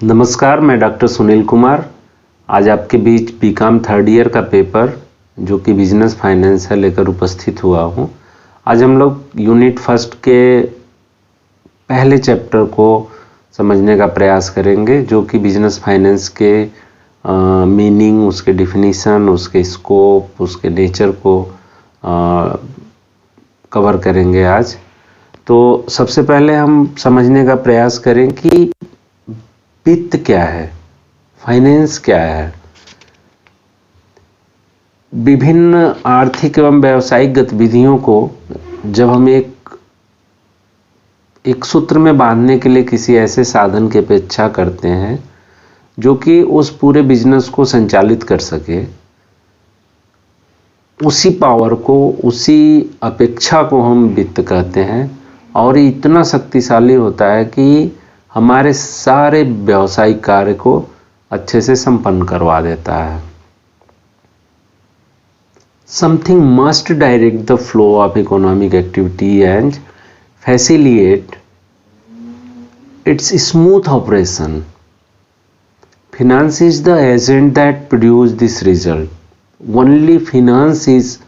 नमस्कार, मैं डॉक्टर सुनील कुमार आज आपके बीच बीकॉम थर्ड ईयर का पेपर जो कि बिजनेस फाइनेंस है लेकर उपस्थित हुआ हूँ। आज हम लोग यूनिट फर्स्ट के पहले चैप्टर को समझने का प्रयास करेंगे जो कि बिजनेस फाइनेंस के मीनिंग, उसके डिफिनीशन, उसके स्कोप, उसके नेचर को कवर करेंगे आज। तो सबसे पहले हम समझने का प्रयास करें कि वित्त क्या है, फाइनेंस क्या है। विभिन्न आर्थिक एवं व्यावसायिक गतिविधियों को जब हम एक सूत्र में बांधने के लिए किसी ऐसे साधन की अपेक्षा करते हैं जो कि उस पूरे बिजनेस को संचालित कर सके, उसी पावर को, उसी अपेक्षा को हम वित्त कहते हैं। और ये इतना शक्तिशाली होता है कि हमारे सारे व्यावसायिक कार्य को अच्छे से संपन्न करवा देता है। Something must direct the flow of economic activity and facilitate its smooth operation. Finance is the agent that produces this result. Only finance is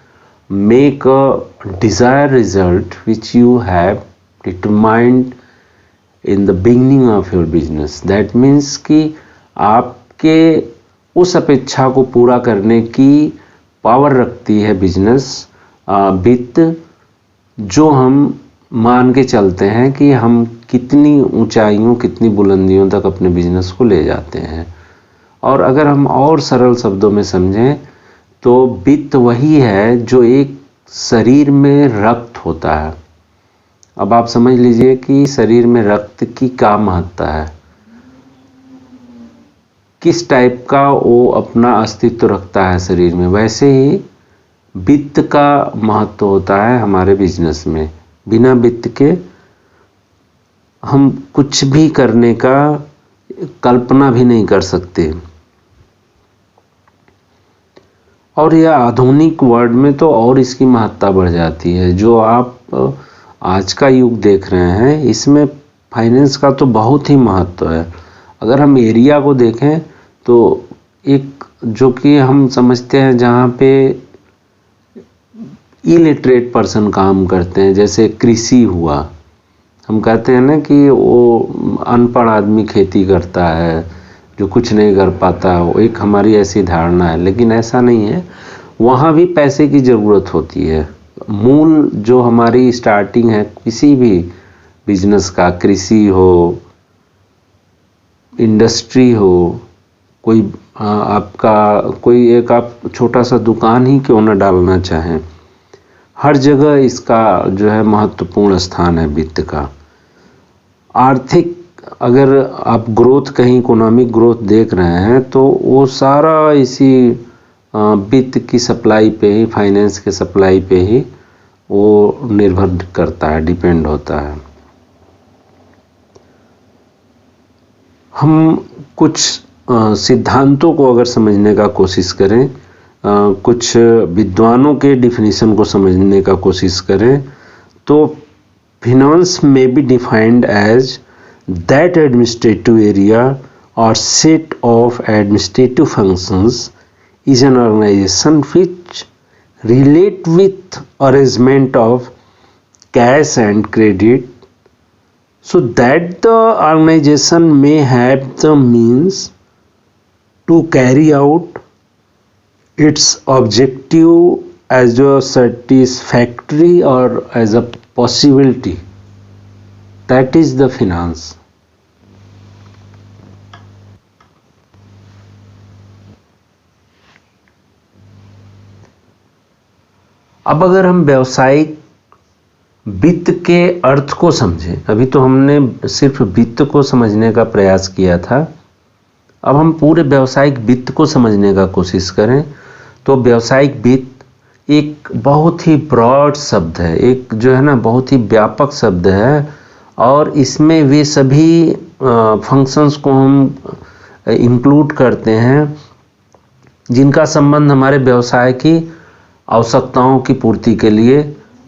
make a desired result which you have determined in the beginning of your business. That means कि आपके उस अपेक्षा को पूरा करने की power रखती है बिजनेस, वित्त, जो हम मान के चलते हैं कि हम कितनी ऊंचाइयों, कितनी बुलंदियों तक अपने बिजनेस को ले जाते हैं। और अगर हम और सरल शब्दों में समझें तो वित्त वही है जो एक शरीर में रक्त होता है। अब आप समझ लीजिए कि शरीर में रक्त की क्या महत्ता है, किस टाइप का वो अपना अस्तित्व रखता है शरीर में, वैसे ही वित्त का महत्व होता है हमारे बिजनेस में। बिना वित्त के हम कुछ भी करने का कल्पना भी नहीं कर सकते। और यह आधुनिक वर्ल्ड में तो और इसकी महत्ता बढ़ जाती है। जो आप आज का युग देख रहे हैं इसमें फाइनेंस का तो बहुत ही महत्व है। अगर हम एरिया को देखें तो एक जो कि हम समझते हैं जहाँ पे इलिटरेट पर्सन काम करते हैं, जैसे कृषि हुआ, हम कहते हैं ना कि वो अनपढ़ आदमी खेती करता है जो कुछ नहीं कर पाता, वो एक हमारी ऐसी धारणा है। लेकिन ऐसा नहीं है, वहाँ भी पैसे की ज़रूरत होती है। मूल जो हमारी स्टार्टिंग है किसी भी बिजनेस का, कृषि हो, इंडस्ट्री हो, कोई आपका कोई एक आप छोटा सा दुकान ही क्यों न डालना चाहें, हर जगह इसका जो है महत्वपूर्ण स्थान है वित्त का। आर्थिक अगर आप ग्रोथ, कहीं इकोनॉमिक ग्रोथ देख रहे हैं तो वो सारा इसी वित्त की सप्लाई पे ही, फाइनेंस के सप्लाई पे ही वो निर्भर करता है, डिपेंड होता है। हम कुछ सिद्धांतों को अगर समझने का कोशिश करें, कुछ विद्वानों के डिफिनीशन को समझने का कोशिश करें तो फिनांस में be defined as that administrative area और set of administrative functions is an organization which relate with arrangement of cash and credit so that the organization may have the means to carry out its objective as a satisfactory or as a possibility. That is the finance. अब अगर हम व्यावसायिक वित्त के अर्थ को समझें, अभी तो हमने सिर्फ वित्त को समझने का प्रयास किया था, अब हम पूरे व्यावसायिक वित्त को समझने का कोशिश करें तो व्यावसायिक वित्त एक बहुत ही ब्रॉड शब्द है, एक जो है ना बहुत ही व्यापक शब्द है। और इसमें वे सभी फंक्शंस को हम इंक्लूड करते हैं जिनका संबंध हमारे व्यवसाय की आवश्यकताओं की पूर्ति के लिए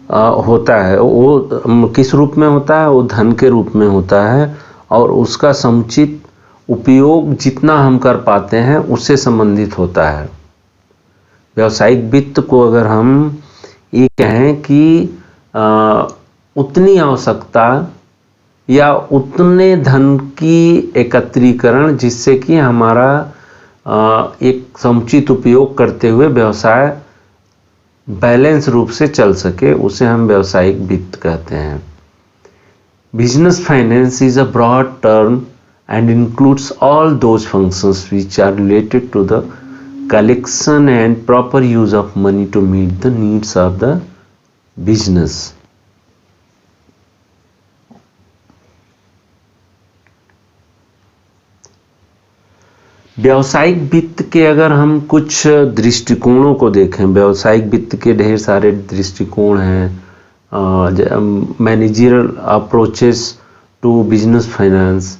होता है। वो किस रूप में होता है? वो धन के रूप में होता है और उसका समुचित उपयोग जितना हम कर पाते हैं उससे संबंधित होता है। व्यावसायिक वित्त को अगर हम ये कहें कि उतनी आवश्यकता या उतने धन की एकत्रीकरण जिससे कि हमारा एक समुचित उपयोग करते हुए व्यवसाय बैलेंस रूप से चल सके, उसे हम व्यावसायिक वित्त कहते हैं। Business finance is a broad term and includes all those functions which are related to the collection and proper use of money to meet the needs of the business. व्यावसायिक वित्त के अगर हम कुछ दृष्टिकोणों को देखें, व्यावसायिक वित्त के ढेर सारे दृष्टिकोण हैं। Managerial approaches to business finance,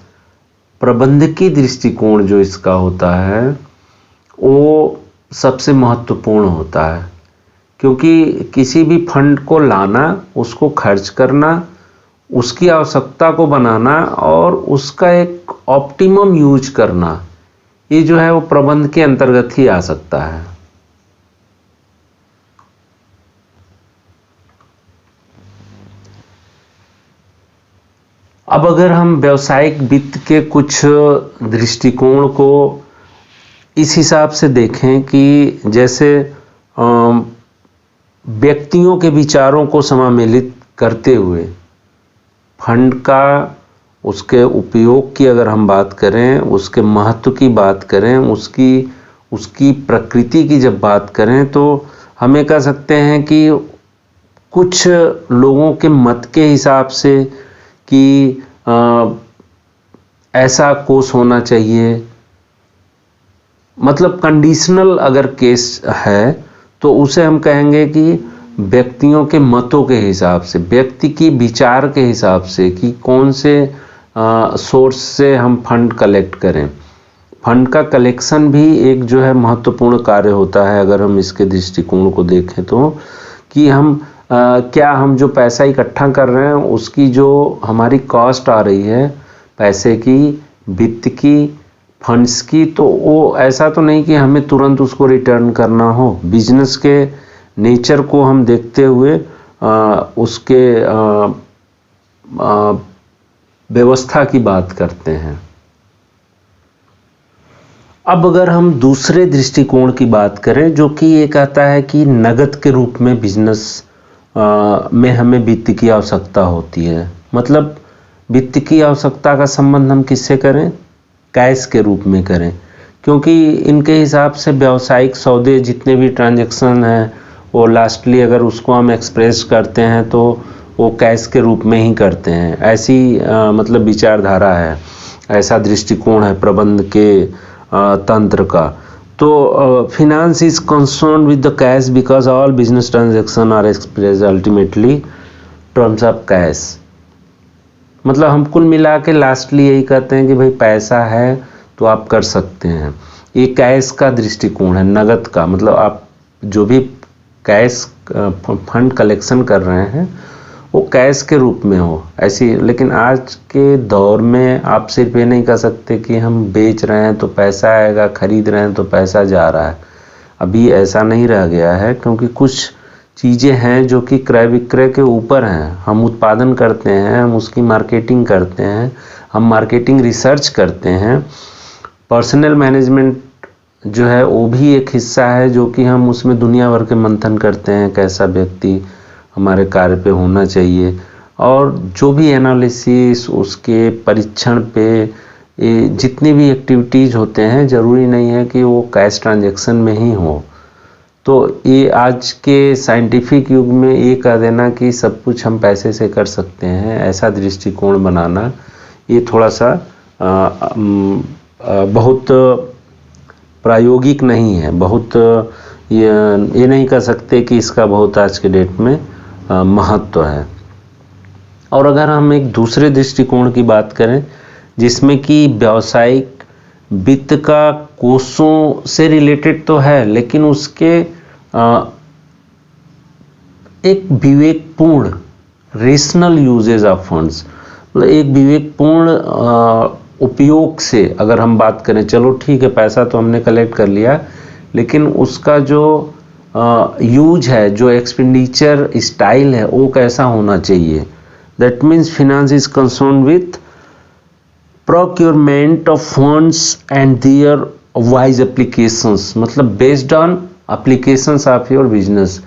प्रबंधकीय दृष्टिकोण जो इसका होता है वो सबसे महत्वपूर्ण होता है, क्योंकि किसी भी फंड को लाना, उसको खर्च करना, उसकी आवश्यकता को बनाना और उसका एक ऑप्टिमम यूज करना, ये जो है वो प्रबंध के अंतर्गत ही आ सकता है। अब अगर हम व्यावसायिक वित्त के कुछ दृष्टिकोण को इस हिसाब से देखें कि जैसे व्यक्तियों के विचारों को समामेलित करते हुए फंड का, उसके उपयोग की अगर हम बात करें, उसके महत्व की बात करें, उसकी प्रकृति की जब बात करें, तो हमें कह सकते हैं कि कुछ लोगों के मत के हिसाब से कि ऐसा कोष होना चाहिए, मतलब कंडीशनल अगर केस है तो उसे हम कहेंगे कि व्यक्तियों के मतों के हिसाब से, व्यक्ति की विचार के हिसाब से कि कौन से सोर्स से हम फंड कलेक्ट करें। फंड का कलेक्शन भी एक जो है महत्वपूर्ण कार्य होता है अगर हम इसके दृष्टिकोण को देखें तो, कि हम क्या हम जो पैसा इकट्ठा कर रहे हैं उसकी जो हमारी कॉस्ट आ रही है पैसे की, वित्त की, फंड्स की, तो वो ऐसा तो नहीं कि हमें तुरंत उसको रिटर्न करना हो। बिजनेस के नेचर को हम देखते हुए उसके व्यवस्था की बात करते हैं। अब अगर हम दूसरे दृष्टिकोण की बात करें जो कि ये कहता है कि नगद के रूप में बिजनेस में हमें वित्त की आवश्यकता होती है, मतलब वित्त की आवश्यकता का संबंध हम किससे करें? कैश के रूप में करें, क्योंकि इनके हिसाब से व्यावसायिक सौदे जितने भी ट्रांजैक्शन हैं वो लास्टली अगर उसको हम एक्सप्रेस करते हैं तो वो कैश के रूप में ही करते हैं। ऐसी मतलब विचारधारा है, ऐसा दृष्टिकोण है प्रबंध के तंत्र का। तो finance is concerned with the cash because all business transaction are expressed ultimately terms of cash। मतलब हम कुल मिला के लास्टली यही कहते हैं कि भाई पैसा है तो आप कर सकते हैं। ये कैश का दृष्टिकोण है, नगद का, मतलब आप जो भी कैश फंड कलेक्शन कर रहे हैं वो कैश के रूप में हो ऐसी। लेकिन आज के दौर में आप सिर्फ ये नहीं कह सकते कि हम बेच रहे हैं तो पैसा आएगा, खरीद रहे हैं तो पैसा जा रहा है। अभी ऐसा नहीं रह गया है, क्योंकि कुछ चीज़ें हैं जो कि क्रय विक्रय के ऊपर हैं। हम उत्पादन करते हैं, हम उसकी मार्केटिंग करते हैं, हम मार्केटिंग रिसर्च करते हैं। पर्सनल मैनेजमेंट जो है वो भी एक हिस्सा है जो कि हम उसमें दुनिया भर के मंथन करते हैं, कैसा व्यक्ति हमारे कार्य पे होना चाहिए, और जो भी एनालिसिस, उसके परीक्षण पे जितनी भी एक्टिविटीज़ होते हैं, ज़रूरी नहीं है कि वो कैश ट्रांजैक्शन में ही हो। तो ये आज के साइंटिफिक युग में ये कह देना कि सब कुछ हम पैसे से कर सकते हैं, ऐसा दृष्टिकोण बनाना, ये थोड़ा सा बहुत प्रायोगिक नहीं है, बहुत ये नहीं कह सकते कि इसका बहुत आज के डेट में महत्व है। और अगर हम एक दूसरे दृष्टिकोण की बात करें जिसमें कि व्यावसायिक वित्त का कोषों से रिलेटेड तो है, लेकिन उसके एक विवेकपूर्ण रेशनल यूजेज ऑफ फंड्स, मतलब एक विवेकपूर्ण उपयोग से अगर हम बात करें, चलो ठीक है पैसा तो हमने कलेक्ट कर लिया, लेकिन उसका जो यूज है, जो एक्सपेंडिचर स्टाइल है, वो कैसा होना चाहिए। That means finance is concern with procurement of funds and their wise applications, मतलब based on applications of your business,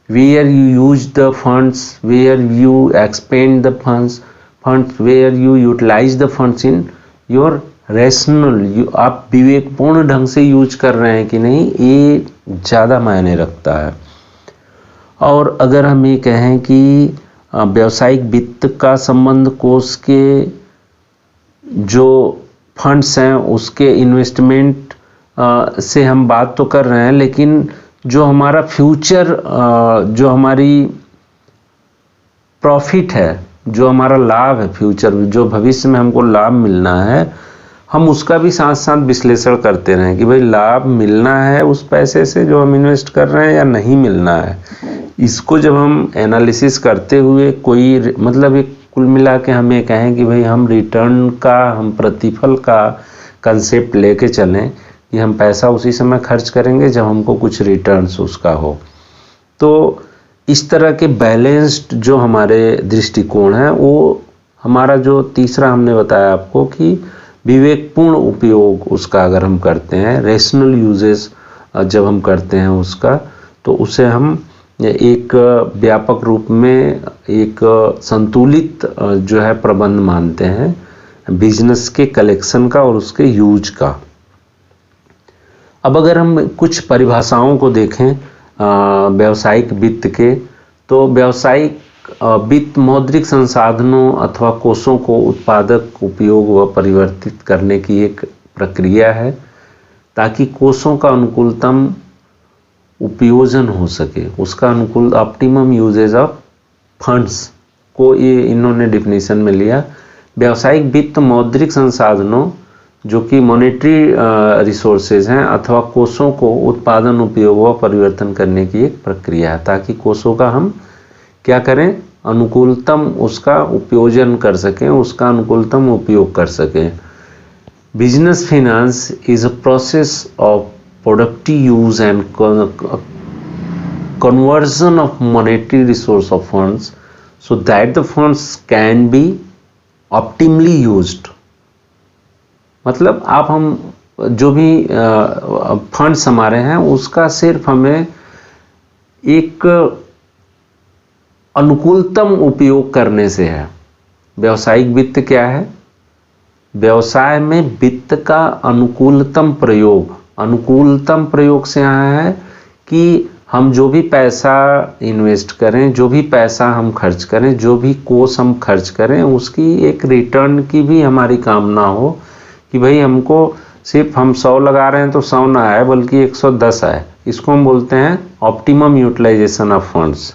where you use the funds, where you expend the funds, where you utilize the funds in your rational, आप विवेकपूर्ण ढंग से use कर रहे हैं कि नहीं, ये ज़्यादा मायने रखता है। और अगर हम ये कहें कि व्यावसायिक वित्त का संबंध कोष के जो फंड्स हैं उसके इन्वेस्टमेंट से हम बात तो कर रहे हैं, लेकिन जो हमारा फ्यूचर, जो हमारी प्रॉफिट है, जो हमारा लाभ है फ्यूचर, जो भविष्य में हमको लाभ मिलना है, हम उसका भी साथ साथ विश्लेषण करते रहें कि भाई लाभ मिलना है उस पैसे से जो हम इन्वेस्ट कर रहे हैं या नहीं मिलना है। इसको जब हम एनालिसिस करते हुए कोई मतलब एक कुल मिला के हम ये कहें कि भाई हम रिटर्न का, हम प्रतिफल का कंसेप्ट लेके चलें कि हम पैसा उसी समय खर्च करेंगे जब हमको कुछ रिटर्न्स उसका हो। तो इस तरह के बैलेंस्ड जो हमारे दृष्टिकोण हैं, वो हमारा जो तीसरा हमने बताया आपको कि विवेकपूर्ण उपयोग उसका अगर हम करते हैं, रेशनल यूजेस जब हम करते हैं उसका, तो उसे हम एक व्यापक रूप में एक संतुलित जो है प्रबंध मानते हैं बिजनेस के कलेक्शन का और उसके यूज का। अब अगर हम कुछ परिभाषाओं को देखें व्यावसायिक वित्त के, तो व्यावसायिक वित्त मौद्रिक संसाधनों अथवा कोषों को उत्पादक, उपयोग व परिवर्तित करने की एक प्रक्रिया है ताकि कोषों का अनुकूलतम उपयोजन हो सके, उसका अनुकूल ऑप्टिमम यूजेज ऑफ फंड्स को ये इन्होंने डिफिनीशन में लिया। व्यावसायिक वित्त मौद्रिक संसाधनों जो कि मॉनेटरी रिसोर्सेज हैं अथवा कोषों को उत्पादन, उपयोग व परिवर्तन करने की एक प्रक्रिया है ताकि कोषों का हम क्या करें, अनुकूलतम उसका उपयोजन कर सकें, उसका अनुकूलतम उपयोग कर सकें। Business finance is a process of productive use and conversion of monetary resource of funds so that the funds can be optimally used। मतलब आप हम जो भी फंड्स हमारे हैं उसका सिर्फ हमें एक अनुकूलतम उपयोग करने से है। व्यावसायिक वित्त क्या है? व्यवसाय में वित्त का अनुकूलतम प्रयोग, अनुकूलतम प्रयोग से आया है कि हम जो भी पैसा इन्वेस्ट करें, जो भी पैसा हम खर्च करें, जो भी कोष हम खर्च करें, उसकी एक रिटर्न की भी हमारी कामना हो कि भाई हमको सिर्फ हम 100 लगा रहे हैं तो 100 ना आए बल्कि 110 आए। इसको हम बोलते हैं ऑप्टिमम यूटिलाइजेशन ऑफ फंड्स।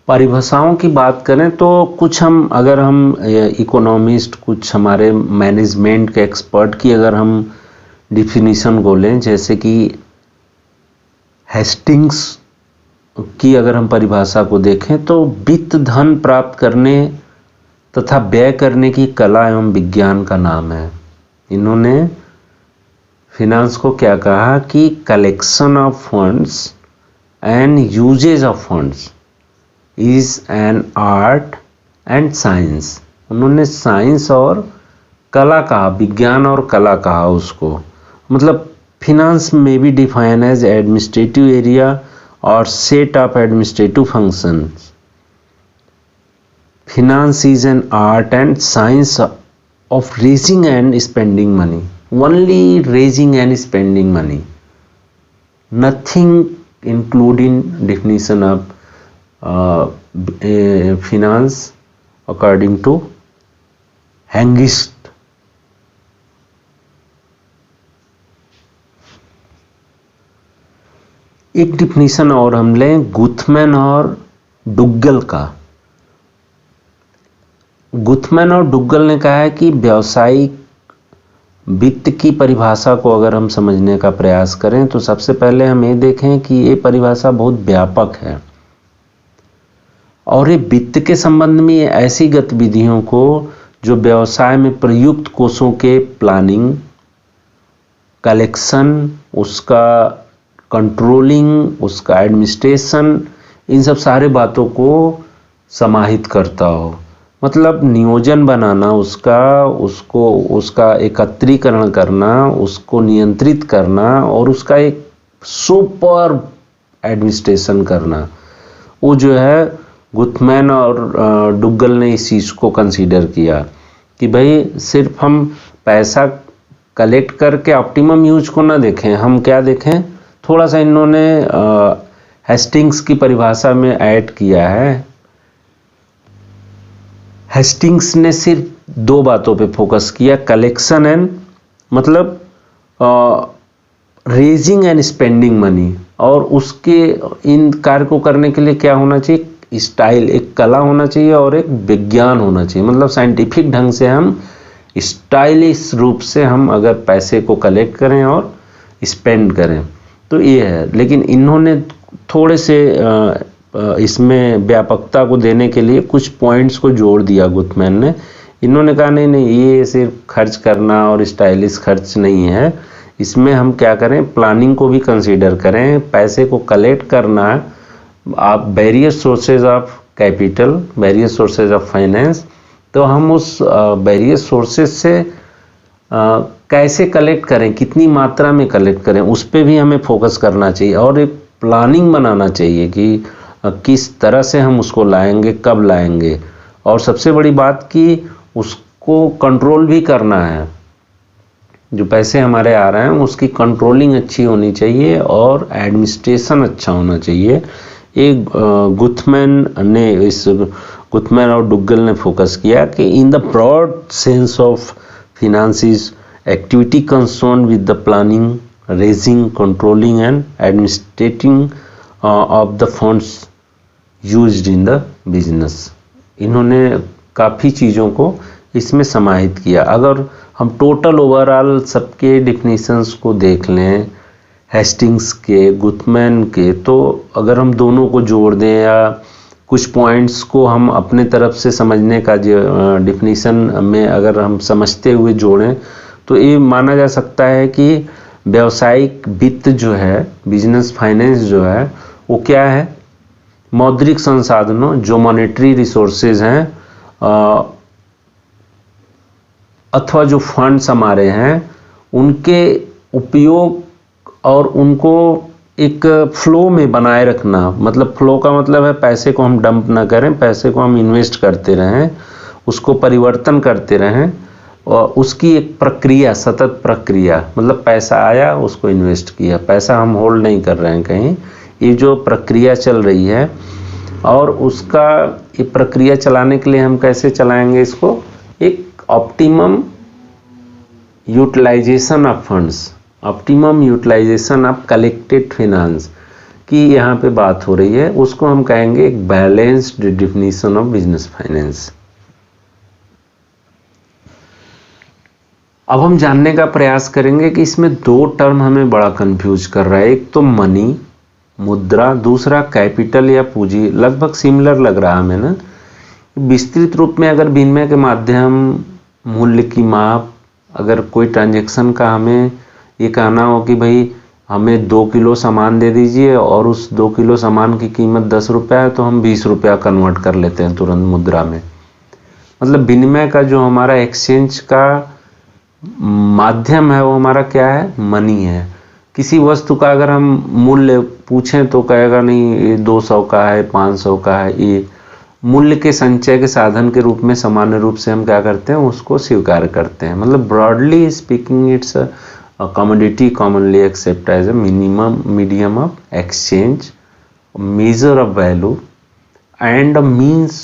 परिभाषाओं की बात करें तो कुछ हम, अगर हम इकोनॉमिस्ट, कुछ हमारे मैनेजमेंट के एक्सपर्ट की अगर हम डिफिनीशन को लें, जैसे कि हेस्टिंग्स की अगर हम परिभाषा को देखें तो वित्त धन प्राप्त करने तथा व्यय करने की कला एवं विज्ञान का नाम है। इन्होंने फिनांस को क्या कहा कि collection of funds and usages of funds is an art and science. उन्होंने साइंस और कला कहा, विज्ञान और कला कहा उसको। मतलब फिनांस में be define as administrative area और set of administrative functions. Finance is an art and science of raising and spending money. Only raising and spending money. Nothing including definition of finance according to Hengist। एक definition और हम लें गुथमैन और डुग्गल का। गुथमैन और डुग्गल ने कहा है कि व्यावसायिक वित्त की परिभाषा को अगर हम समझने का प्रयास करें तो सबसे पहले हम ये देखें कि ये परिभाषा बहुत व्यापक है। और ये वित्त के संबंध में ऐसी गतिविधियों को जो व्यवसाय में प्रयुक्त कोषों के प्लानिंग, कलेक्शन, उसका कंट्रोलिंग, उसका एडमिनिस्ट्रेशन, इन सब सारे बातों को समाहित करता हो। मतलब नियोजन बनाना उसका एकत्रीकरण करना, उसको नियंत्रित करना और उसका एक सुपर एडमिनिस्ट्रेशन करना, वो जो है गुथमैन और डुग्गल ने इस चीज़ को कंसीडर किया कि भाई सिर्फ हम पैसा कलेक्ट करके ऑप्टिमम यूज को ना देखें, हम क्या देखें, थोड़ा सा इन्होंने हेस्टिंग्स की परिभाषा में ऐड किया है। हेस्टिंग्स ने सिर्फ 2 बातों पे फोकस किया, कलेक्शन एंड मतलब रेजिंग एंड स्पेंडिंग मनी, और उसके इन कार्य को करने के लिए क्या होना चाहिए, स्टाइल, एक कला होना चाहिए और एक विज्ञान होना चाहिए। मतलब साइंटिफिक ढंग से हम स्टाइलिश रूप से हम अगर पैसे को कलेक्ट करें और स्पेंड करें तो ये है। लेकिन इन्होंने थोड़े से इसमें व्यापकता को देने के लिए कुछ पॉइंट्स को जोड़ दिया गुथमैन ने। इन्होंने कहा नहीं ये सिर्फ खर्च करना और स्टाइलिश खर्च नहीं है, इसमें हम क्या करें, प्लानिंग को भी कंसीडर करें, पैसे को कलेक्ट करना, आप various sources of capital, various sources of finance, तो हम उस वेरियस सोर्सेज से कैसे कलेक्ट करें, कितनी मात्रा में कलेक्ट करें, उस पर भी हमें फोकस करना चाहिए और एक प्लानिंग बनाना चाहिए कि किस तरह से हम उसको लाएंगे, कब लाएंगे, और सबसे बड़ी बात कि उसको कंट्रोल भी करना है। जो पैसे हमारे आ रहे हैं उसकी कंट्रोलिंग अच्छी होनी चाहिए और एडमिनिस्ट्रेशन अच्छा होना चाहिए। एक गुथमैन और डुग्गल ने फोकस किया कि in the broad sense of finance is activity concern with the planning, raising, controlling and administrating of the funds used in the business. इन्होंने काफ़ी चीज़ों को इसमें समाहित किया। अगर हम टोटल ओवरऑल सबके डिफिनीशंस को देख लें, हेस्टिंग्स के, गुथमैन के, तो अगर हम दोनों को जोड़ दें या कुछ पॉइंट्स को हम अपने तरफ से समझने का जो डिफिनीशन में अगर हम समझते हुए जोड़ें तो ये माना जा सकता है कि व्यावसायिक वित्त जो है, बिजनेस फाइनेंस जो है, वो क्या है, मौद्रिक संसाधनों जो मॉनेटरी रिसोर्सेज हैं अथवा जो फंड्स हमारे हैं उनके उपयोग और उनको एक फ्लो में बनाए रखना। मतलब फ्लो का मतलब है पैसे को हम डंप ना करें, पैसे को हम इन्वेस्ट करते रहें, उसको परिवर्तन करते रहें और उसकी एक प्रक्रिया, सतत प्रक्रिया, मतलब पैसा आया उसको इन्वेस्ट किया, पैसा हम होल्ड नहीं कर रहे हैं कहीं, ये जो प्रक्रिया चल रही है और उसका ये प्रक्रिया चलाने के लिए हम कैसे चलाएंगे इसको, एक optimum utilization of funds, optimum utilization of collected finance की यहाँ पे बात हो रही है, उसको हम कहेंगे एक balanced definition of business finance. अब हम जानने का प्रयास करेंगे कि इसमें 2 टर्म हमें बड़ा कंफ्यूज कर रहा है, एक तो मनी, मुद्रा, दूसरा कैपिटल या पूंजी। लगभग सिमिलर लग रहा है हमें ना। विस्तृत रूप में अगर विनिमय के माध्यम, मूल्य की माप, अगर कोई ट्रांजैक्शन का हमें ये कहना हो कि भाई हमें 2 किलो सामान दे दीजिए और उस 2 किलो सामान की कीमत 10 रुपया है तो हम 20 रुपया कन्वर्ट कर लेते हैं तुरंत मुद्रा में। मतलब विनिमय का जो हमारा एक्सचेंज का माध्यम है वो हमारा क्या है, मनी है। किसी वस्तु का अगर हम मूल्य पूछें तो कहेगा नहीं ये 200 का है, 500 का है। ये मूल्य के संचय के साधन के रूप में सामान्य रूप से हम क्या करते हैं, उसको स्वीकार करते हैं। मतलब broadly speaking it's a commodity commonly accepted as a minimum medium of exchange, measure of value and a means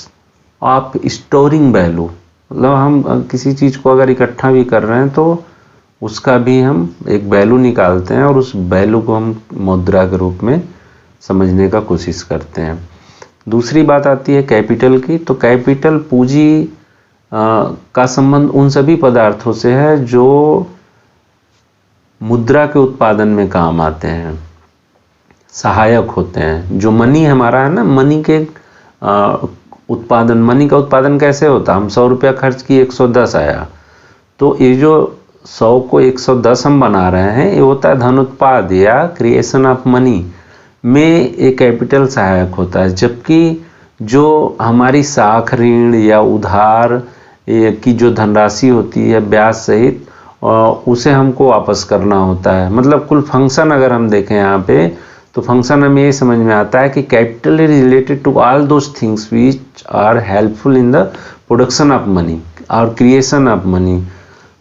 of storing value। मतलब हम किसी चीज़ को अगर इकट्ठा भी कर रहे हैं तो उसका भी हम एक वैल्यू निकालते हैं और उस वैल्यू को हम मुद्रा के रूप में समझने का कोशिश करते हैं। दूसरी बात आती है कैपिटल की। तो कैपिटल पूंजी का संबंध उन सभी पदार्थों से है जो मुद्रा के उत्पादन में काम आते हैं, सहायक होते हैं। जो मनी हमारा है ना, मनी के उत्पादन, मनी का उत्पादन कैसे होता है? हम 100 रुपया खर्च किए, 110 आया, तो ये जो 100 को 110 हम बना रहे हैं, ये होता है धन उत्पाद या क्रिएशन ऑफ मनी में एक कैपिटल सहायक होता है। जबकि जो हमारी साख ऋण या उधार की जो धनराशि होती है ब्याज सहित, उसे हमको वापस करना होता है। मतलब कुल फंक्शन अगर हम देखें यहाँ पे, तो फंक्शन हमें ये समझ में आता है कि capital is related to all those things which are helpful in the production of money और creation of money,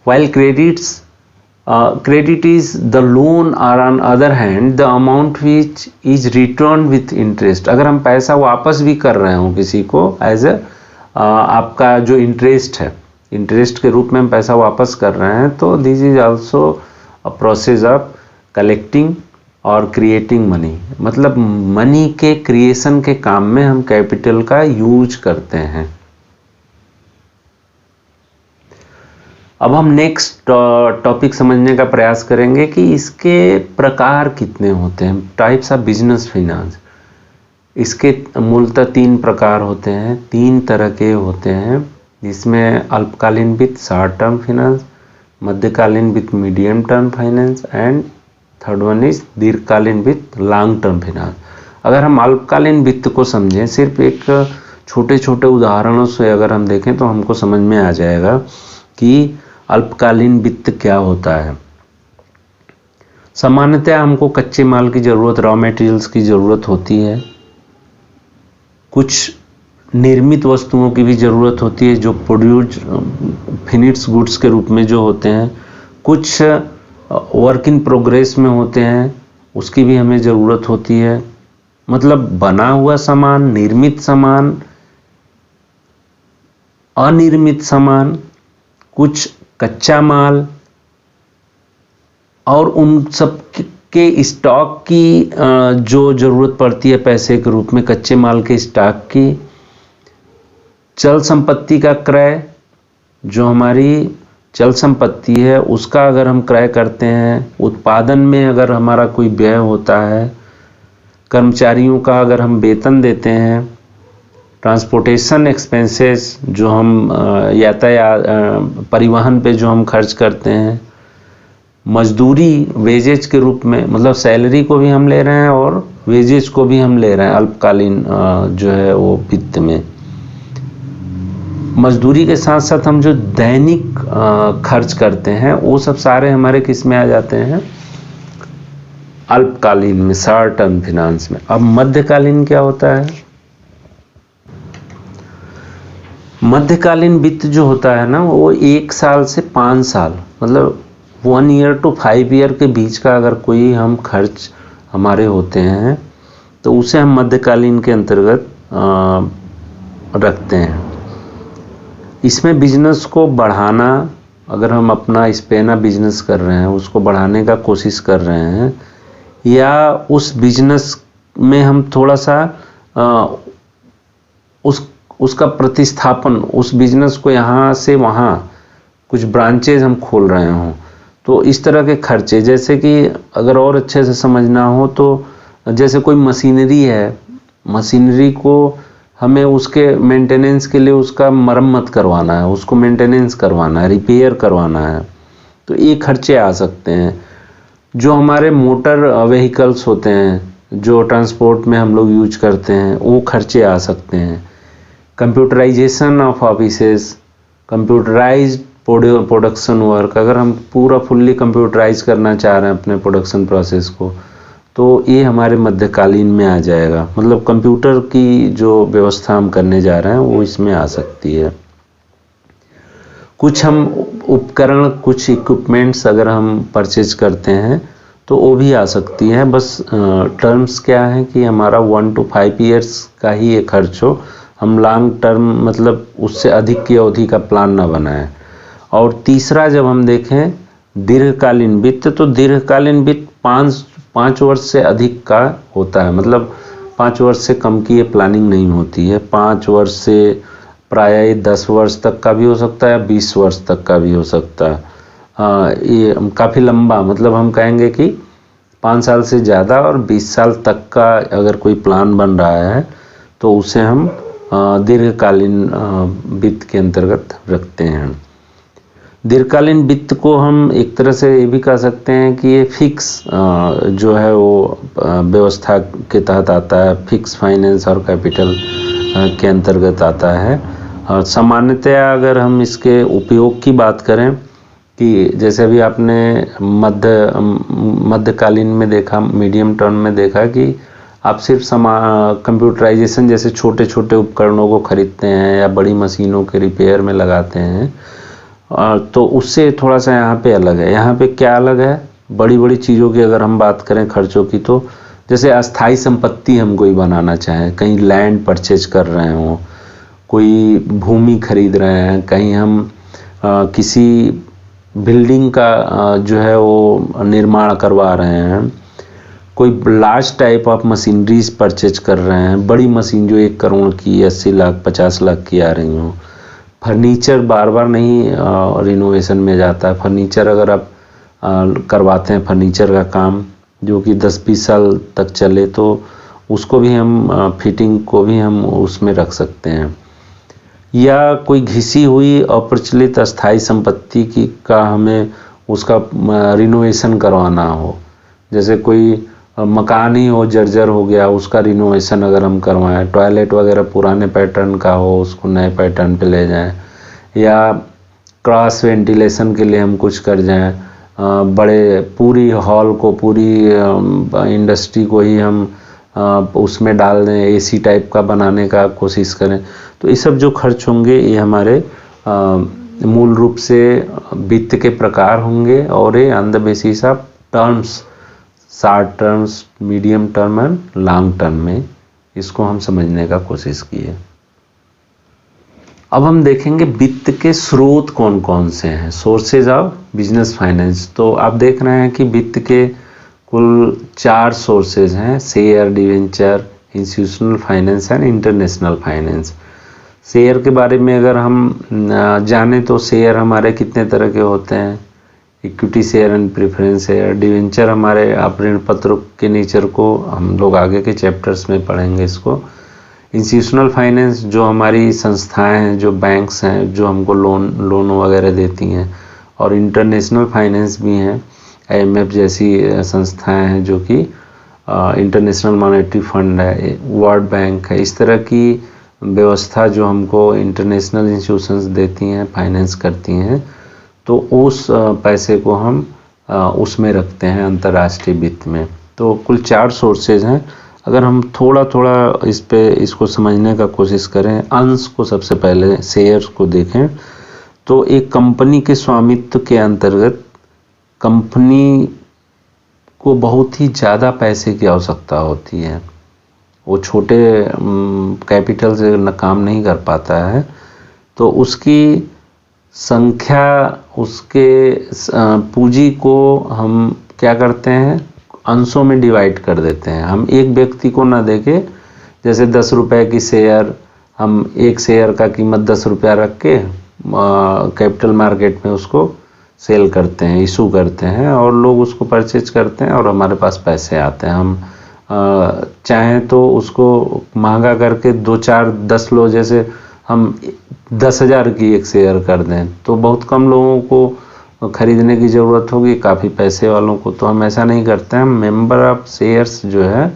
while credit is the loan, or on other hand the amount which is returned with interest। अगर हम पैसा वापस भी कर रहे हो किसी को एज आपका जो इंटरेस्ट है, इंटरेस्ट के रूप में हम पैसा वापस कर रहे हैं, तो this is also a process of collecting और क्रिएटिंग मनी। मतलब मनी के क्रिएशन के काम में हम कैपिटल का यूज करते हैं। अब हम नेक्स्ट टॉपिक समझने का प्रयास करेंगे कि इसके प्रकार कितने होते हैं, टाइप्स ऑफ बिजनेस फाइनेंस। इसके मूलतः 3 प्रकार होते हैं, 3 तरह के होते हैं, जिसमें अल्पकालीन वित्त शॉर्ट टर्म फाइनेंस, मध्यकालीन वित्त medium term finance and third one is दीर्घकालीन वित्त लॉन्ग टर्म फाइनेंस। अगर हम अल्पकालीन वित्त को समझें, सिर्फ एक छोटे छोटे उदाहरणों से अगर हम देखें तो हमको समझ में आ जाएगा कि अल्पकालीन वित्त क्या होता है। सामान्यतः हमको कच्चे माल की ज़रूरत, रॉ मटेरियल्स की ज़रूरत होती है, कुछ निर्मित वस्तुओं की भी ज़रूरत होती है जो प्रोड्यूस फिनिश्ड गुड्स के रूप में जो होते हैं, कुछ वर्क इन प्रोग्रेस में होते हैं, उसकी भी हमें ज़रूरत होती है। मतलब बना हुआ सामान, निर्मित सामान, अनिर्मित सामान, कुछ कच्चा माल, और उन सब के स्टॉक की जो ज़रूरत पड़ती है पैसे के रूप में, कच्चे माल के स्टॉक की, चल संपत्ति का क्रय, जो हमारी चल संपत्ति है उसका अगर हम क्रय करते हैं, उत्पादन में अगर हमारा कोई व्यय होता है, कर्मचारियों का अगर हम वेतन देते हैं, ट्रांसपोर्टेशन एक्सपेंसेस जो हम यातायात परिवहन पे जो हम खर्च करते हैं, मजदूरी वेजेज के रूप में, मतलब सैलरी को भी हम ले रहे हैं और वेजेज को भी हम ले रहे हैं अल्पकालीन जो है वो वित्त में। मजदूरी के साथ साथ हम जो दैनिक खर्च करते हैं वो सब सारे हमारे किस में आ जाते हैं? अल्पकालीन में, शॉर्ट टर्म फाइनेंस में। अब मध्यकालीन क्या होता है? मध्यकालीन वित्त जो होता है ना, वो 1 साल से 5 साल, मतलब 1 ईयर टू 5 ईयर के बीच का अगर कोई हम खर्च हमारे होते हैं तो उसे हम मध्यकालीन के अंतर्गत रखते हैं। इसमें बिजनेस को बढ़ाना, अगर हम अपना स्पेना बिजनेस कर रहे हैं उसको बढ़ाने का कोशिश कर रहे हैं, या उस बिजनेस में हम थोड़ा सा उसका प्रतिस्थापन, उस बिजनेस को यहाँ से वहाँ कुछ ब्रांचेज हम खोल रहे हों, तो इस तरह के खर्चे, जैसे कि अगर और अच्छे से समझना हो तो जैसे कोई मशीनरी है, मशीनरी को हमें उसके मेंटेनेंस के लिए उसका मरम्मत करवाना है, उसको मेंटेनेंस करवाना है, रिपेयर करवाना है, तो ये खर्चे आ सकते हैं। जो हमारे मोटर व्हीकल्स होते हैं जो ट्रांसपोर्ट में हम लोग यूज करते हैं, वो खर्चे आ सकते हैं। Computerization of offices, computerized production work, अगर हम पूरा फुल्ली कंप्यूटराइज करना चाह रहे हैं अपने प्रोडक्शन प्रोसेस को, तो ये हमारे मध्यकालीन में आ जाएगा। मतलब कंप्यूटर की जो व्यवस्था हम करने जा रहे हैं वो इसमें आ सकती है। कुछ हम उपकरण, कुछ इक्विपमेंट्स अगर हम परचेज करते हैं तो वो भी आ सकती है। बस टर्म्स क्या है कि हमारा 1 to 5 ईयर्स का ही ये खर्च हो, हम लॉन्ग टर्म मतलब उससे अधिक की अवधि का प्लान ना बनाएं। और तीसरा जब हम देखें दीर्घकालीन वित्त, तो दीर्घकालीन वित्त 5 वर्ष से अधिक का होता है। मतलब 5 वर्ष से कम की ये प्लानिंग नहीं होती है। 5 वर्ष से प्राय 10 वर्ष तक का भी हो सकता है, 20 वर्ष तक का भी हो सकता है। ये काफ़ी लंबा, मतलब हम कहेंगे कि 5 साल से ज़्यादा और 20 साल तक का अगर कोई प्लान बन रहा है तो उसे हम दीर्घकालीन वित्त के अंतर्गत रखते हैं। दीर्घकालीन वित्त को हम एक तरह से ये भी कह सकते हैं कि ये फिक्स जो है वो व्यवस्था के तहत आता है, फिक्स फाइनेंस और कैपिटल के अंतर्गत आता है। और सामान्यतया अगर हम इसके उपयोग की बात करें कि जैसे अभी आपने मध्यकालीन में देखा, मीडियम टर्म में देखा कि आप सिर्फ कंप्यूटराइजेशन जैसे छोटे छोटे उपकरणों को खरीदते हैं या बड़ी मशीनों के रिपेयर में लगाते हैं, तो उससे थोड़ा सा यहाँ पे अलग है। यहाँ पे क्या अलग है, बड़ी बड़ी चीज़ों की अगर हम बात करें खर्चों की, तो जैसे अस्थाई संपत्ति हम कोई बनाना चाहें, कहीं लैंड परचेज कर रहे हों, कोई भूमि खरीद रहे हैं, कहीं हम किसी बिल्डिंग का जो है वो निर्माण करवा रहे हैं, कोई large type of machineries purchase कर रहे हैं, बड़ी मशीन जो 1 करोड़ की, 80 लाख 50 लाख की आ रही हो। फर्नीचर बार बार नहीं रिनोवेशन में जाता है। फर्नीचर अगर आप करवाते हैं, फर्नीचर का काम जो कि 10-20 साल तक चले, तो उसको भी हम फिटिंग को भी हम उसमें रख सकते हैं। या कोई घिसी हुई अप्रचलित अस्थाई संपत्ति की का हमें उसका रिनोवेशन करवाना हो, जैसे कोई मकान ही हो जर्जर हो गया, उसका रिनोवेशन अगर हम करवाएं, टॉयलेट वगैरह पुराने पैटर्न का हो उसको नए पैटर्न पे ले जाएं, या क्रॉस वेंटिलेशन के लिए हम कुछ कर जाएं, बड़े पूरी हॉल को, पूरी इंडस्ट्री को ही हम उसमें डाल दें, एसी टाइप का बनाने का कोशिश करें। तो ये सब जो खर्च होंगे ये हमारे मूल रूप से वित्त के प्रकार होंगे, और ये on the basis of terms, short terms, medium term and long term में इसको हम समझने का कोशिश किए। अब हम देखेंगे वित्त के स्रोत कौन कौन से हैं, सोर्सेज ऑफ बिजनेस फाइनेंस। तो आप देख रहे हैं कि वित्त के कुल 4 सोर्सेज हैं, share, debenture, institutional finance and international finance. Share के बारे में अगर हम जाने तो शेयर हमारे कितने तरह के होते हैं, equity share and preference share. Debenture हमारे आप ऋण पत्र के नेचर को हम लोग आगे के चैप्टर्स में पढ़ेंगे इसको। इंस्टीट्यूशनल फाइनेंस जो हमारी संस्थाएं हैं, जो बैंक्स हैं, जो हमको लोन वगैरह देती हैं, और इंटरनेशनल फाइनेंस भी हैं, IMF जैसी संस्थाएं हैं जो कि इंटरनेशनल मॉनेटरी फंड है, वर्ल्ड बैंक है, इस तरह की व्यवस्था जो हमको इंटरनेशनल इंस्टीट्यूशंस देती हैं, फाइनेंस करती हैं, तो उस पैसे को हम उसमें रखते हैं अंतर्राष्ट्रीय वित्त में। तो कुल 4 सोर्सेज हैं। अगर हम थोड़ा थोड़ा इसको समझने का कोशिश करें, अंश को सबसे पहले शेयर्स को देखें, तो एक कंपनी के स्वामित्व के अंतर्गत कंपनी को बहुत ही ज़्यादा पैसे की आवश्यकता होती है, वो छोटे कैपिटल से काम नहीं कर पाता है, तो उसकी संख्या, उसके पूंजी को हम क्या करते हैं, अंशों में डिवाइड कर देते हैं। हम एक व्यक्ति को ना देके, जैसे 10 रुपए की शेयर, हम एक शेयर का कीमत 10 रुपया रख के कैपिटल मार्केट में उसको सेल करते हैं, इशू करते हैं, और लोग उसको परचेज करते हैं और हमारे पास पैसे आते हैं। हम चाहें तो उसको महंगा करके 2-4-10 लो, जैसे हम 10,000 की एक शेयर कर दें तो बहुत कम लोगों को खरीदने की ज़रूरत होगी, काफ़ी पैसे वालों को, तो हम ऐसा नहीं करते हैं। हम मेंबर ऑफ शेयर्स जो है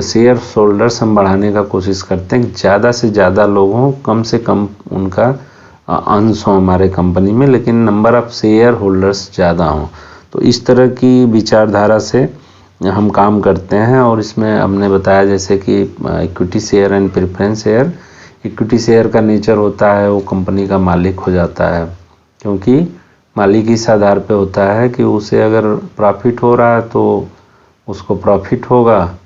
शेयर्स होल्डर्स हम बढ़ाने का कोशिश करते हैं, ज़्यादा से ज़्यादा लोग हों, कम से कम उनका अंश हो हमारे कंपनी में, लेकिन नंबर ऑफ शेयर होल्डर्स ज़्यादा हों। तो इस तरह की विचारधारा से हम काम करते हैं। और इसमें हमने बताया जैसे कि equity share and preference share. Equity share का नेचर होता है वो कंपनी का मालिक हो जाता है, क्योंकि मालिक इस आधार पे होता है कि उसे अगर प्रॉफिट हो रहा है तो उसको प्रॉफिट होगा,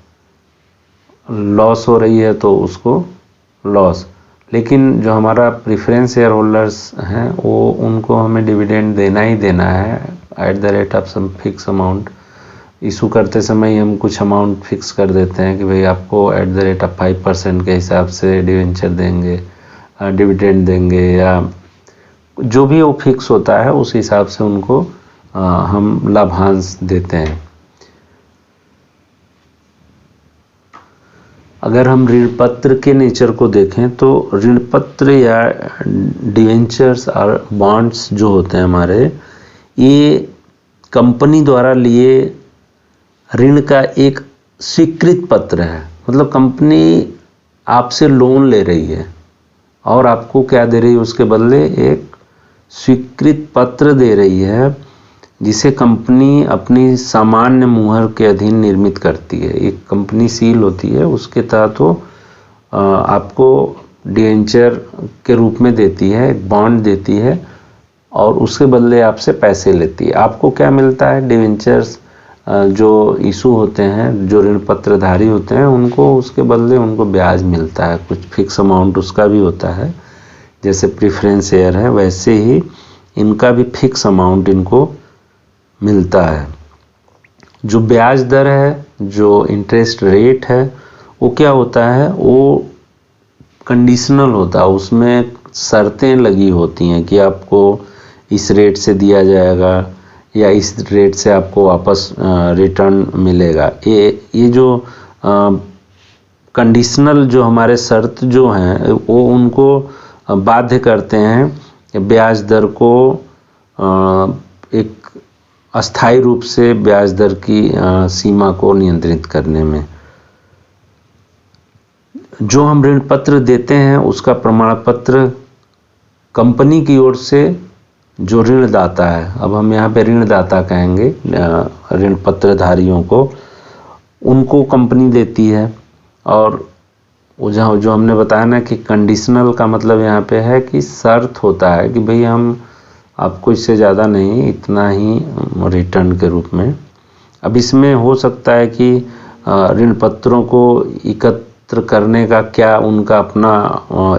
लॉस हो रही है तो उसको लॉस। लेकिन जो हमारा प्रेफरेंस शेयर होल्डर्स हैं वो उनको हमें डिविडेंड देना ही देना है at the rate of some fix amount. Issue करते समय ही हम कुछ अमाउंट फिक्स कर देते हैं कि भाई आपको एट द रेट ऑफ 5% के हिसाब से डिवेंचर देंगे, डिविडेंड देंगे, या जो भी वो फिक्स होता है उस हिसाब से उनको हम लाभांश देते हैं। अगर हम ऋण पत्र के नेचर को देखें तो ऋण पत्र या डिवेंचर्स और बॉन्ड्स जो होते हैं हमारे, ये कंपनी द्वारा लिए ऋण का एक स्वीकृत पत्र है। मतलब कंपनी आपसे लोन ले रही है और आपको क्या दे रही है, उसके बदले एक स्वीकृत पत्र दे रही है जिसे कंपनी अपनी सामान्य मुहर के अधीन निर्मित करती है। एक कंपनी सील होती है, उसके तहत वो आपको डिवेंचर के रूप में देती है, एक बॉन्ड देती है और उसके बदले आपसे पैसे लेती है। आपको क्या मिलता है, डिवेंचर्स जो इशू होते हैं, जो ऋण पत्रधारी होते हैं, उनको उसके बदले उनको ब्याज मिलता है, कुछ फिक्स अमाउंट उसका भी होता है। जैसे प्रेफरेंस शेयर है, वैसे ही इनका भी फिक्स अमाउंट इनको मिलता है। जो ब्याज दर है, जो इंटरेस्ट रेट है, वो क्या होता है, वो कंडीशनल होता है। उसमें शर्तें लगी होती हैं कि आपको इस रेट से दिया जाएगा या इस रेट से आपको वापस रिटर्न मिलेगा। ये जो कंडीशनल जो हमारे शर्त जो हैं, वो उनको बाध्य करते हैं ब्याज दर को एक अस्थायी रूप से ब्याज दर की सीमा को नियंत्रित करने में। जो हम ऋण पत्र देते हैं उसका प्रमाण पत्र कंपनी की ओर से जो ऋणदाता है, अब हम यहाँ पे ऋणदाता कहेंगे ऋण पत्रधारियों को, उनको कंपनी देती है। और वो जो हमने बताया ना कि कंडीशनल का मतलब यहाँ पे है कि शर्त होता है कि भाई हम आपको इससे ज़्यादा नहीं, इतना ही रिटर्न के रूप में। अब इसमें हो सकता है कि ऋण पत्रों को एकत्र करने का क्या उनका अपना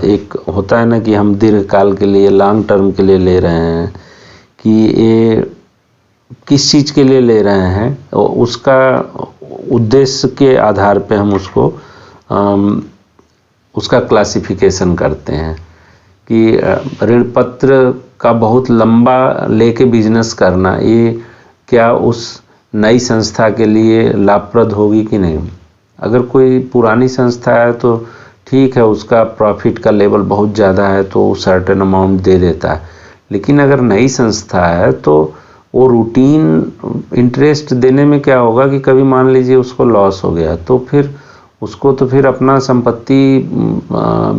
एक होता है ना कि हम दीर्घकाल के लिए, लॉन्ग टर्म के लिए ले रहे हैं, कि ये किस चीज़ के लिए ले रहे हैं, उसका उद्देश्य के आधार पे हम उसको उसका क्लासिफिकेशन करते हैं कि ऋण पत्र का बहुत लंबा लेके बिजनेस करना, ये क्या उस नई संस्था के लिए लाभप्रद होगी कि नहीं। अगर कोई पुरानी संस्था है तो ठीक है, उसका प्रॉफिट का लेवल बहुत ज़्यादा है तो सर्टेन अमाउंट दे देता है। लेकिन अगर नई संस्था है तो वो रूटीन इंटरेस्ट देने में क्या होगा कि कभी मान लीजिए उसको लॉस हो गया तो फिर उसको तो फिर अपना संपत्ति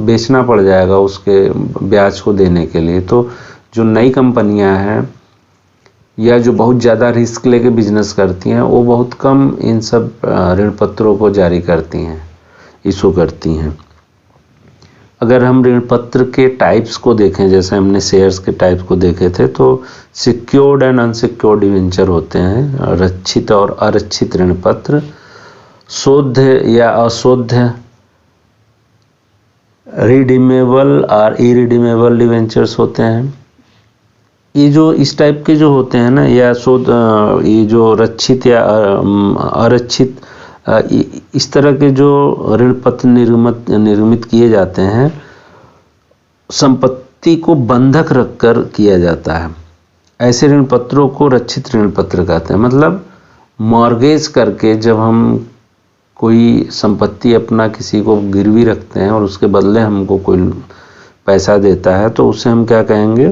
बेचना पड़ जाएगा उसके ब्याज को देने के लिए। तो जो नई कंपनियां हैं या जो बहुत ज़्यादा रिस्क लेके बिजनेस करती हैं, वो बहुत कम इन सब ऋण पत्रों को जारी करती हैं, इशू करती हैं। अगर हम ऋण पत्र के टाइप्स को देखें, जैसे हमने शेयर्स के टाइप्स को देखे थे, तो सिक्योर्ड एंड अनसिक्योर्ड डिवेंचर होते हैं, रक्षित और अरक्षित ऋण पत्र, शोध या अशोध, रिडीमेबल और इरिडीमेबल डिवेंचर्स होते हैं। ये जो इस टाइप के जो होते हैं ना, या शोध, ये जो रक्षित या अरक्षित, इस तरह के जो ऋण पत्र निर्मित किए जाते हैं, संपत्ति को बंधक रखकर किया जाता है। ऐसे ऋण पत्रों को रक्षित ऋण पत्र कहते हैं। मतलब मॉर्गेज करके जब हम कोई संपत्ति अपना किसी को गिरवी रखते हैं और उसके बदले हमको कोई पैसा देता है, तो उसे हम क्या कहेंगे,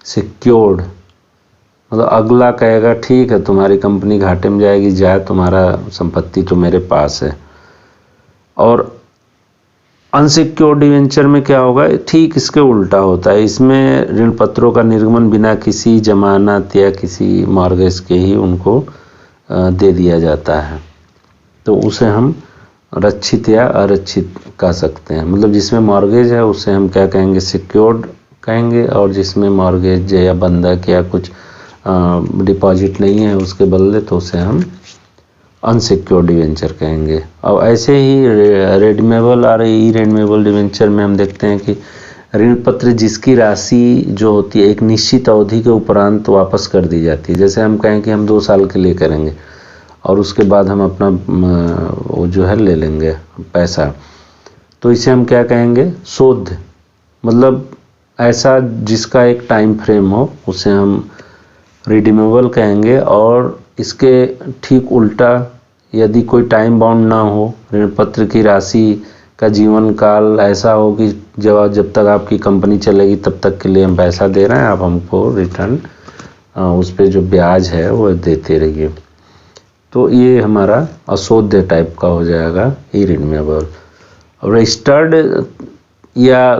सिक्योर्ड। मतलब अगला कहेगा ठीक है, तुम्हारी कंपनी घाटे में जाएगी, जाए, तुम्हारा संपत्ति तो मेरे पास है। और अनसिक्योर्ड डिवेंचर में क्या होगा, ठीक इसके उल्टा होता है। इसमें ऋण पत्रों का निर्गमन बिना किसी जमानत या किसी मॉर्गेज के ही उनको दे दिया जाता है। तो उसे हम रक्षित या अरक्षित कह सकते हैं। मतलब जिसमें मॉर्गेज है उसे हम क्या कहेंगे, सिक्योर्ड कहेंगे, और जिसमें मॉर्गेज या बंधक या कुछ डिपॉजिट नहीं है उसके बदले, तो उसे हम अनसिक्योर्ड डिवेंचर कहेंगे। और ऐसे ही रिडीमेबल और इरिडीमेबल डिवेंचर में हम देखते हैं कि ऋण पत्र जिसकी राशि जो होती है एक निश्चित अवधि के उपरांत वापस कर दी जाती है। जैसे हम कहें कि हम 2 साल के लिए करेंगे और उसके बाद हम अपना वो जो है ले लेंगे पैसा, तो इसे हम क्या कहेंगे, शोध। मतलब ऐसा जिसका एक टाइम फ्रेम हो उसे हम रिडीमेबल कहेंगे। और इसके ठीक उल्टा, यदि कोई टाइम बाउंड ना हो, ऋण पत्र की राशि का जीवन काल ऐसा हो कि जब तक आपकी कंपनी चलेगी तब तक के लिए हम पैसा दे रहे हैं, आप हमको रिटर्न उस पर जो ब्याज है वो देते रहिए। तो ये हमारा अशोध्य टाइप का हो जाएगा इरिन्यूएबल। रजिस्टर्ड या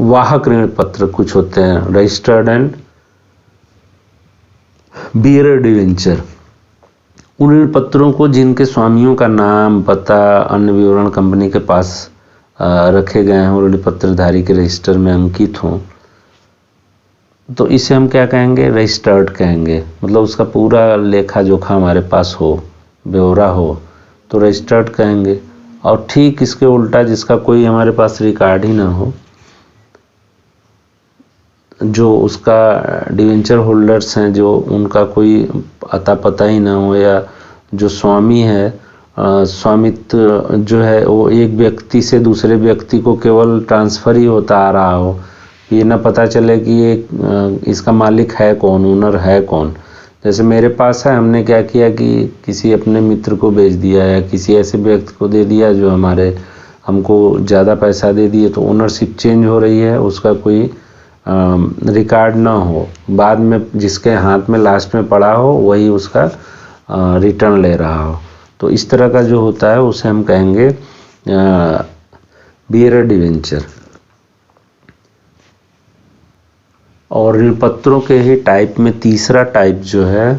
वाहक ऋण पत्र कुछ होते हैं, रजिस्टर्ड एंड बियरर डिवेंचर। उन ऋण पत्रों को जिनके स्वामियों का नाम, पता, अन्य विवरण कंपनी के पास रखे गए हैं और ऋण पत्रधारी के रजिस्टर में अंकित हों, तो इसे हम क्या कहेंगे, रजिस्टर्ड कहेंगे। मतलब उसका पूरा लेखा जोखा हमारे पास हो, ब्यौरा हो, तो रजिस्टर्ड कहेंगे। और ठीक इसके उल्टा जिसका कोई हमारे पास रिकॉर्ड ही ना हो, जो उसका डिवेंचर होल्डर्स हैं, जो उनका कोई अता पता ही ना हो, या जो स्वामी है, स्वामित्व जो है वो एक व्यक्ति से दूसरे व्यक्ति को केवल ट्रांसफ़र ही होता आ रहा हो, ये ना पता चले कि ये इसका मालिक है कौन, ओनर है कौन। जैसे मेरे पास है, हमने क्या किया कि किसी अपने मित्र को बेच दिया या किसी ऐसे व्यक्ति को दे दिया जो हमको ज़्यादा पैसा दे दिए, तो ओनरशिप चेंज हो रही है, उसका कोई रिकॉर्ड ना हो, बाद में जिसके हाथ में लास्ट में पड़ा हो वही उसका रिटर्न ले रहा हो। तो इस तरह का जो होता है उसे हम कहेंगे बियरर डिवेंचर। और ऋण पत्रों के ही टाइप में तीसरा टाइप जो है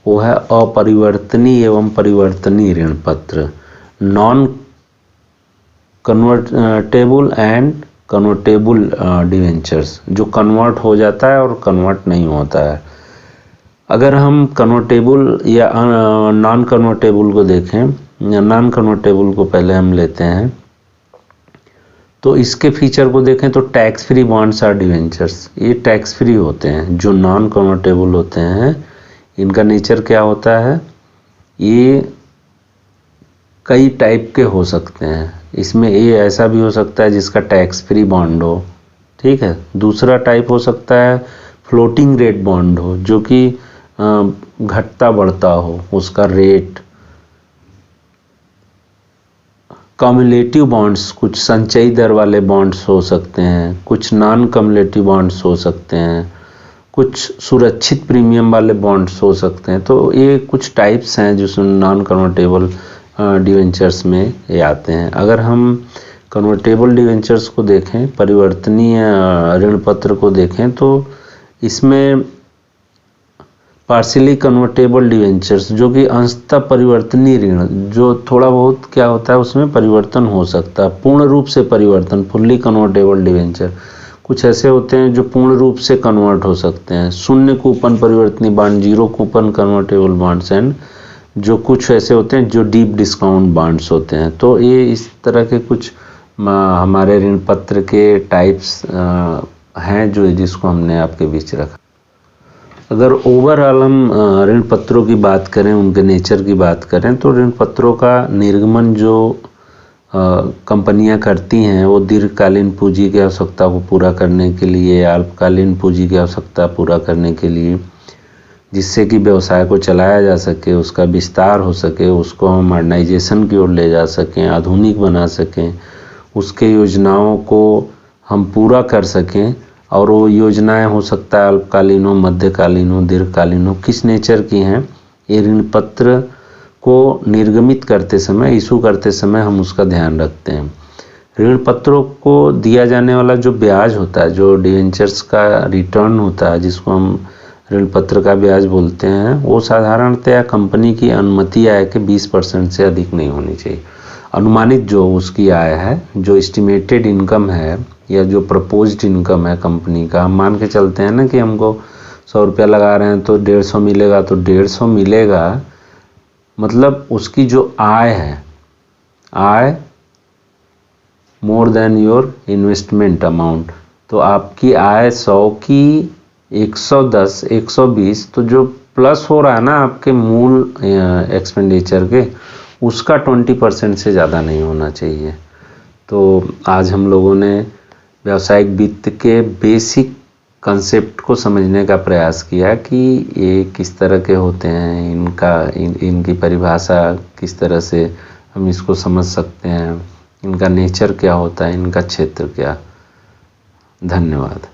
वो है अपरिवर्तनीय एवं परिवर्तनीय ऋण पत्र, non convertible and convertible debentures, जो कन्वर्ट हो जाता है और कन्वर्ट नहीं होता है। अगर हम कन्वर्टेबल या नॉन कन्वर्टेबल को देखें, नॉन कन्वर्टेबल को पहले हम लेते हैं, तो इसके फीचर को देखें तो टैक्स फ्री बॉन्ड्स और डिवेंचर्स, ये टैक्स फ्री होते हैं। जो नॉन कन्वर्टेबल होते हैं इनका नेचर क्या होता है, ये कई टाइप के हो सकते हैं। इसमें ये ऐसा भी हो सकता है जिसका टैक्स फ्री बॉन्ड हो, ठीक है। दूसरा टाइप हो सकता है फ्लोटिंग रेट बॉन्ड हो, जो कि घटता बढ़ता हो उसका रेट। कम्युलेटिव बॉन्ड्स, कुछ संचयी दर वाले बॉन्ड्स हो सकते हैं, कुछ नॉन कम्युलेटिव बॉन्ड्स हो सकते हैं, कुछ सुरक्षित प्रीमियम वाले बॉन्ड्स हो सकते हैं। तो ये कुछ टाइप्स हैं जो नॉन कन्वर्टेबल डिवेंचर्स में ये आते हैं। अगर हम कन्वर्टेबल डिवेंचर्स को देखें, परिवर्तनीय ऋण पत्र को देखें, तो इसमें पार्शियली कन्वर्टेबल डिवेंचर्स, जो कि अंशतः परिवर्तनीय ऋण, जो थोड़ा बहुत क्या होता है उसमें परिवर्तन हो सकता है, पूर्ण रूप से परिवर्तन, फुल्ली कन्वर्टेबल डिवेंचर। कुछ ऐसे होते हैं जो पूर्ण रूप से कन्वर्ट हो सकते हैं, शून्य कूपन परिवर्तनीय bond, zero coupon convertible bonds, and जो कुछ ऐसे होते हैं जो डीप डिस्काउंट बॉन्ड्स होते हैं। तो ये इस तरह के कुछ हमारे ऋण पत्र के टाइप्स हैं जो जिसको हमने आपके बीच रखा। अगर ओवरऑल हम ऋण पत्रों की बात करें, उनके नेचर की बात करें, तो ऋण पत्रों का निर्गमन जो कंपनियां करती हैं वो दीर्घकालीन पूंजी की आवश्यकता को पूरा करने के लिए, अल्पकालीन पूंजी की आवश्यकता पूरा करने के लिए, जिससे कि व्यवसाय को चलाया जा सके, उसका विस्तार हो सके, उसको हम मॉडर्नाइजेशन की ओर ले जा सकें, आधुनिक बना सकें, उसके योजनाओं को हम पूरा कर सकें। और वो योजनाएं हो सकता है अल्पकालीन हो, मध्यकालीन हो, दीर्घकालीन हो, किस नेचर की हैं, ये ऋण पत्र को निर्गमित करते समय, इशू करते समय हम उसका ध्यान रखते हैं। ऋण पत्रों को दिया जाने वाला जो ब्याज होता है, जो डिवेंचर्स का रिटर्न होता है, जिसको हम ऋण पत्र का ब्याज बोलते हैं, वो साधारणतया कंपनी की अनुमति आय के 20% से अधिक नहीं होनी चाहिए। अनुमानित जो उसकी आय है, जो एस्टिमेटेड इनकम है या जो प्रपोज्ड इनकम है कंपनी का, हम मान के चलते हैं ना कि हमको 100 रुपया लगा रहे हैं तो 150 मिलेगा, तो 150 मिलेगा, मतलब उसकी जो आय है, आय more than your investment amount, तो आपकी आय 100 की 110, 120, तो जो प्लस हो रहा है ना आपके मूल एक्सपेंडिचर के, उसका 20% से ज़्यादा नहीं होना चाहिए। तो आज हम लोगों ने व्यावसायिक वित्त के बेसिक कंसेप्ट को समझने का प्रयास किया कि ये किस तरह के होते हैं, इनकी परिभाषा किस तरह से हम इसको समझ सकते हैं, इनका नेचर क्या होता है, इनका क्षेत्र क्या। धन्यवाद।